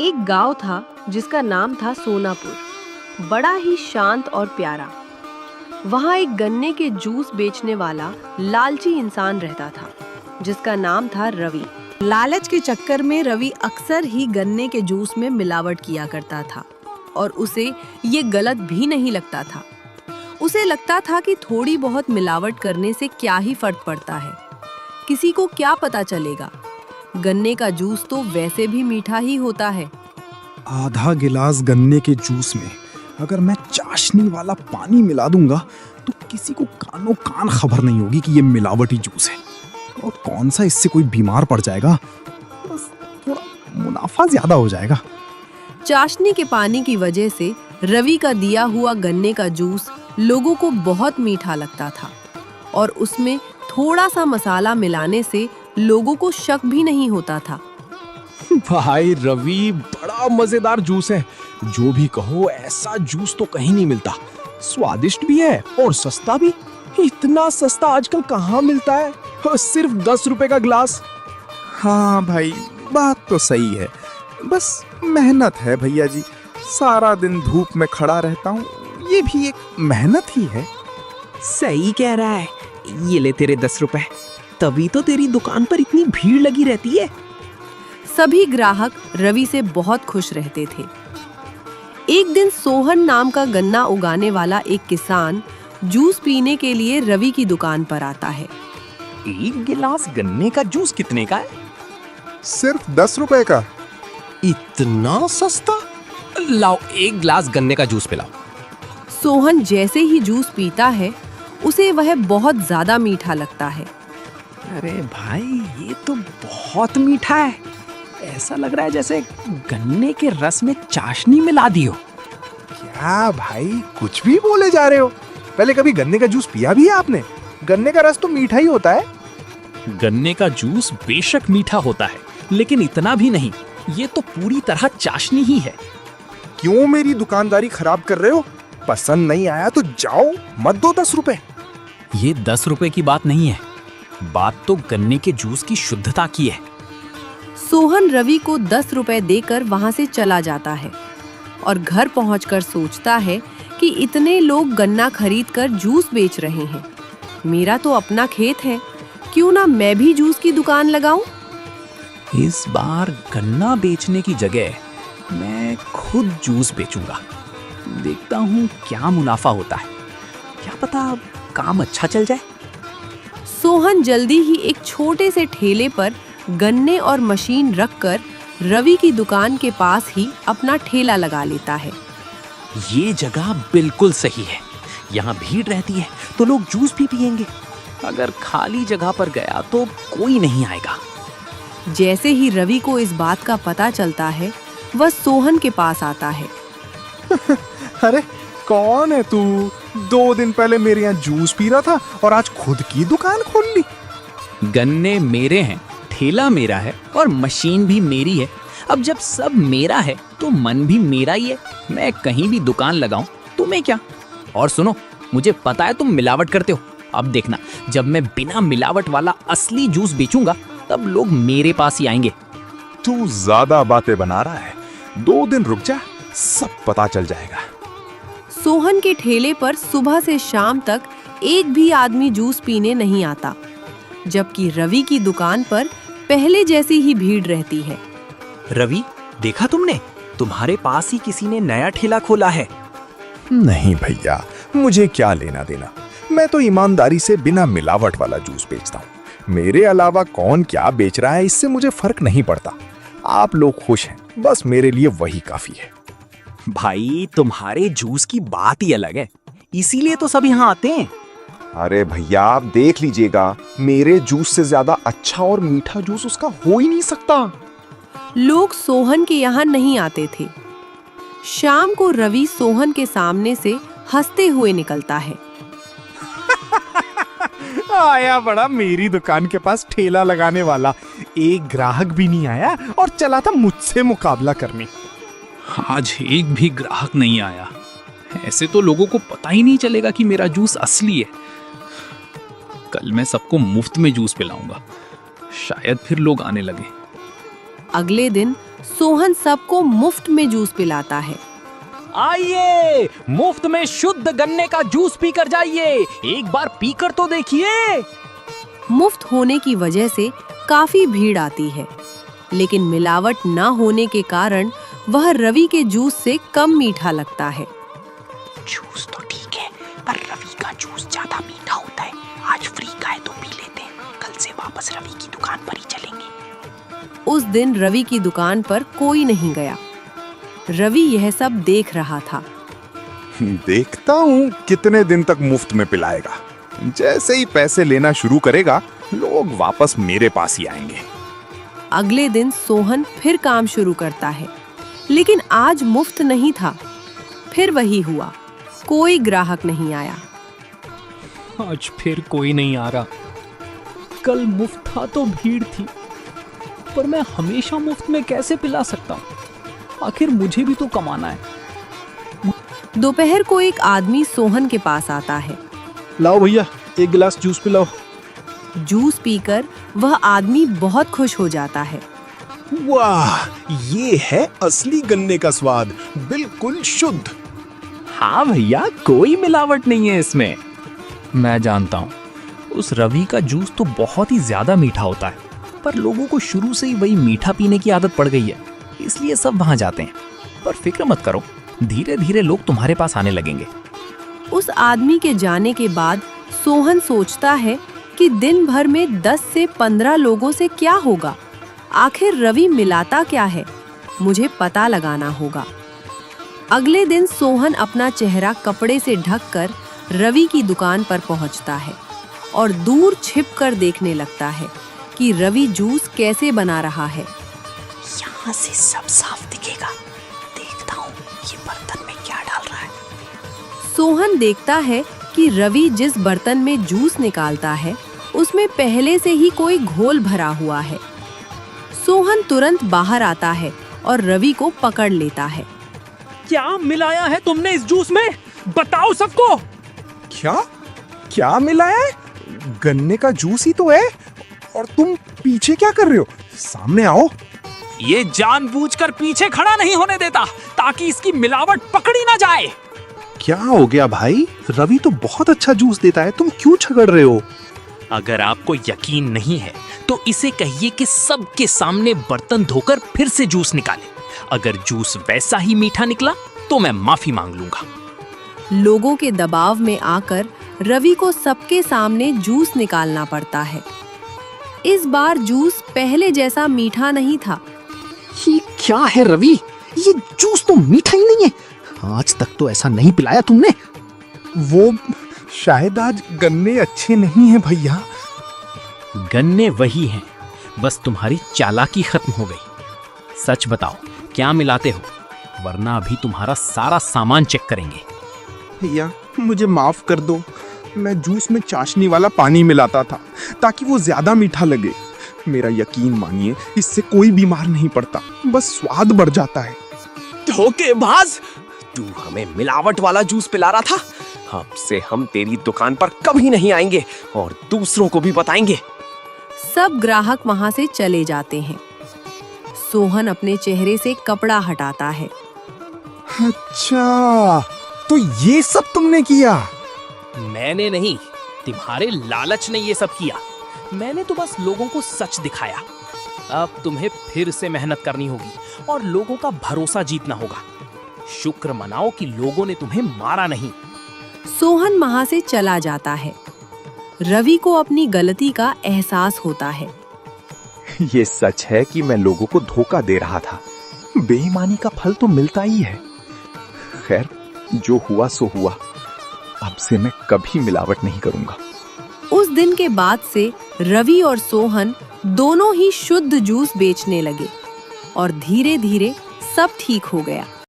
एक गांव था जिसका नाम था सोनापुर। बड़ा ही शांत और प्यारा। वहां एक गन्ने के जूस बेचने वाला लालची इंसान रहता था जिसका नाम था रवि। लालच के चक्कर में रवि अक्सर ही गन्ने के जूस में मिलावट किया करता था और उसे ये गलत भी नहीं लगता था। उसे लगता था कि थोड़ी बहुत मिलावट करने से क्या ही फर्क पड़ता है, किसी को क्या पता चलेगा। गन्ने का जूस तो वैसे भी मीठा ही होता है। आधा गिलास गन्ने के जूस में अगर मैं चाशनी वाला पानी मिला दूंगा तो किसी को कानों कान खबर नहीं होगी कि ये मिलावटी जूस है। और कौन सा इससे कोई बीमार पड़ जाएगा, बस थोड़ा मुनाफा ज्यादा हो जाएगा। चाशनी के पानी की वजह से रवि का दिया हुआ गन्ने का जूस लोगों को बहुत मीठा लगता था और उसमें थोड़ा सा मसाला मिलाने से लोगों को शक भी नहीं होता था। भाई रवि, बड़ा मजेदार जूस है। जो भी कहो, ऐसा जूस तो कहीं नहीं मिलता। स्वादिष्ट भी है और सस्ता भी। इतना सस्ता आजकल कहाँ मिलता है? सिर्फ 10 रुपए का गिलास। हाँ भाई, बात तो सही है, बस मेहनत है भैया जी। सारा दिन धूप में खड़ा रहता हूँ, ये भी एक मेहनत ही है। सही कह रहा है। ये ले तेरे 10 रुपए। तभी तो तेरी दुकान पर इतनी भीड़ लगी रहती है। सभी ग्राहक रवि से बहुत खुश रहते थे। एक दिन सोहन नाम का गन्ना उगाने वाला एक किसान जूस पीने के लिए रवि की दुकान पर आता है। एक गिलास गन्ने का जूस कितने का है? सिर्फ 10 रुपए का। इतना सस्ता? लाओ, एक गिलास गन्ने का जूस पिलाओ। सोहन जैसे ही जूस पीता है उसे वह बहुत ज्यादा मीठा लगता है। अरे भाई, ये तो बहुत मीठा है। ऐसा लग रहा है जैसे गन्ने के रस में चाशनी मिला दी हो। क्या भाई, कुछ भी बोले जा रहे हो? पहले कभी गन्ने का जूस पिया भी है आपने? गन्ने का रस तो मीठा ही होता है। गन्ने का जूस बेशक मीठा होता है, लेकिन इतना भी नहीं। ये तो पूरी तरह चाशनी ही है। क्यों मेरी दुकानदारी खराब कर रहे हो? पसंद नहीं आया तो जाओ, मत दो 10 रुपए। ये 10 रुपए की बात नहीं है, बात तो गन्ने के जूस की शुद्धता की है। सोहन रवि को 10 रुपए देकर वहां से चला जाता है और घर पहुंचकर सोचता है कि इतने लोग गन्ना खरीद कर जूस बेच रहे हैं। मेरा तो अपना खेत है, क्यों ना मैं भी जूस की दुकान लगाऊं? इस बार गन्ना बेचने की जगह मैं खुद जूस बेचूंगा। देखता हूँ क्या मुनाफा होता है। क्या पता काम अच्छा चल जाए। सोहन जल्दी ही एक छोटे से ठेले पर गन्ने और मशीन रखकर रवि की दुकान के पास ही अपना ठेला लगा लेता है। ये जगह बिल्कुल सही है। यहाँ भीड़ रहती है तो लोग जूस भी पिएंगे। अगर खाली जगह पर गया तो कोई नहीं आएगा। जैसे ही रवि को इस बात का पता चलता है, वह सोहन के पास आता है। अरे कौन है तू? 2 दिन पहले मेरे यहाँ जूस पी रहा था और आज खुद की दुकान खोल ली। गन्ने मेरे हैं, ठेला मेरा है और मशीन भी मेरी है। अब जब सब मेरा है तो मन भी मेरा ही है। मैं कहीं भी दुकान लगाऊं तुम्हें क्या? और सुनो, मुझे पता है तुम मिलावट करते हो। अब देखना, जब मैं बिना मिलावट वाला असली जूस बेचूंगा तब लोग मेरे पास ही आएंगे। तू ज्यादा बातें बना रहा है। 2 दिन रुक जा, सब पता चल जाएगा। सोहन के ठेले पर सुबह से शाम तक एक भी आदमी जूस पीने नहीं आता, जबकि रवि की दुकान पर पहले जैसी ही भीड़ रहती है। रवि, देखा तुमने? तुम्हारे पास ही किसी ने नया ठेला खोला है। नहीं भैया, मुझे क्या लेना देना। मैं तो ईमानदारी से बिना मिलावट वाला जूस बेचता हूँ। मेरे अलावा कौन क्या बेच रहा है, इससे मुझे फर्क नहीं पड़ता। आप लोग खुश हैं, बस मेरे लिए वही काफी है। भाई, तुम्हारे जूस की बात ही अलग है, इसीलिए तो सब यहाँ आते हैं। अरे भैया, आप देख लीजिएगा, मेरे जूस से ज्यादा अच्छा और मीठा जूस उसका हो ही नहीं सकता। लोग सोहन के यहाँ नहीं आते थे। शाम को रवि सोहन के सामने से हंसते हुए निकलता है। आया बड़ा मेरी दुकान के पास ठेला लगाने वाला। एक ग्राहक भी नहीं आया और चला था मुझसे मुकाबला करने। आज एक भी ग्राहक नहीं आया। ऐसे तो लोगों को पता ही नहीं चलेगा कि मेरा जूस असली है। कल मैं सबको मुफ्त में जूस पिलाऊंगा, शायद फिर लोग आने लगे। अगले दिन सोहन सबको मुफ्त में जूस पिलाता है। आइए, मुफ्त में शुद्ध गन्ने का जूस पीकर जाइए। एक बार पीकर तो देखिए। मुफ्त होने की वजह से काफी भीड़ आती है, लेकिन मिलावट न होने के कारण वह रवि के जूस से कम मीठा लगता है। जूस तो ठीक है, पर रवि का जूस ज्यादा मीठा होता है। आज फ्री का है तो पी लेते हैं, कल से वापस रवि की दुकान पर ही चलेंगे। उस दिन रवि की दुकान पर कोई नहीं गया। रवि यह सब देख रहा था। देखता हूँ कितने दिन तक मुफ्त में पिलाएगा। जैसे ही पैसे लेना शुरू करेगा, लोग वापस मेरे पास ही आएंगे। अगले दिन सोहन फिर काम शुरू करता है, लेकिन आज मुफ्त नहीं था। फिर वही हुआ, कोई ग्राहक नहीं आया। आज फिर कोई नहीं आ रहा। कल मुफ्त था तो भीड़ थी, पर मैं हमेशा मुफ्त में कैसे पिला सकता हूँ? आखिर मुझे भी तो कमाना है। दोपहर को एक आदमी सोहन के पास आता है। लाओ भैया, एक गिलास जूस पिलाओ। जूस पीकर वह आदमी बहुत खुश हो जाता है। वाह, ये है असली गन्ने का स्वाद, बिल्कुल शुद्ध। हाँ भैया, कोई मिलावट नहीं है इसमें। मैं जानता हूँ, उस रवि का जूस तो बहुत ही ज्यादा मीठा होता है, पर लोगों को शुरू से ही वही मीठा पीने की आदत पड़ गई है, इसलिए सब वहां जाते हैं। पर फिक्र मत करो, धीरे धीरे लोग तुम्हारे पास आने लगेंगे। उस आदमी के जाने के बाद सोहन सोचता है कि दिन भर में 10 से 15 लोगों से क्या होगा। आखिर रवि मिलाता क्या है, मुझे पता लगाना होगा। अगले दिन सोहन अपना चेहरा कपड़े से ढककर रवि की दुकान पर पहुंचता है और दूर छिपकर देखने लगता है कि रवि जूस कैसे बना रहा है। यहाँ से सब साफ दिखेगा। देखता हूँ ये बर्तन में क्या डाल रहा है। सोहन देखता है कि रवि जिस बर्तन में जूस निकालता है उसमें पहले से ही कोई घोल भरा हुआ है। सोहन तुरंत बाहर आता है और रवि को पकड़ लेता है। क्या मिलाया है तुमने इस जूस में? बताओ सबको। क्या मिलाया है? गन्ने का जूस ही तो है। और तुम पीछे क्या कर रहे हो? सामने आओ। ये जानबूझकर पीछे खड़ा नहीं होने देता ताकि इसकी मिलावट पकड़ी ना जाए। क्या हो गया भाई? रवि तो बहुत अच्छा जूस देता है, तुम क्यों झगड़ रहे हो? अगर आपको यकीन नहीं है तो इसे कहिए कि सबके सामने बर्तन धोकर फिर से जूस निकाले। अगर जूस वैसा ही मीठा निकला तो मैं माफी मांग लूंगा। लोगों के दबाव में आकर रवि को सबके सामने जूस निकालना पड़ता है। इस बार जूस पहले जैसा मीठा नहीं था। ये क्या है रवि? ये जूस तो मीठा ही नहीं है। आज तक तो ऐसा नहीं पिलाया तुमने। वो शायद आज गन्ने अच्छे नहीं हैं भैया। गन्ने वही हैं, बस तुम्हारी चालाकी खत्म हो गई। सच बताओ, क्या मिलाते हो? वरना अभी तुम्हारा सारा सामान चेक करेंगे। भैया मुझे माफ कर दो, मैं जूस में चाशनी वाला पानी मिलाता था ताकि वो ज्यादा मीठा लगे। मेरा यकीन मानिए, इससे कोई बीमार नहीं पड़ता, बस स्वाद बढ़ जाता है। धोखेबाज, तू हमें मिलावट वाला जूस पिला रहा था। अब से हम तेरी दुकान पर कभी नहीं आएंगे और दूसरों को भी बताएंगे। सब ग्राहक वहां से चले जाते हैं। सोहन अपने चेहरे से कपड़ा हटाता है। अच्छा, तो ये सब तुमने किया? मैंने नहीं, तुम्हारे लालच ने ये सब किया। मैंने तो बस लोगों को सच दिखाया। अब तुम्हें फिर से मेहनत करनी होगी और लोगों का भरोसा जीतना होगा। शुक्र मनाओ कि लोगों ने तुम्हें मारा नहीं। सोहन वहां से चला जाता है। रवि को अपनी गलती का एहसास होता है। ये सच है कि मैं लोगों को धोखा दे रहा था। बेईमानी का फल तो मिलता ही है। खैर, जो हुआ सो हुआ। अब से मैं कभी मिलावट नहीं करूंगा। उस दिन के बाद से रवि और सोहन दोनों ही शुद्ध जूस बेचने लगे और धीरे धीरे सब ठीक हो गया।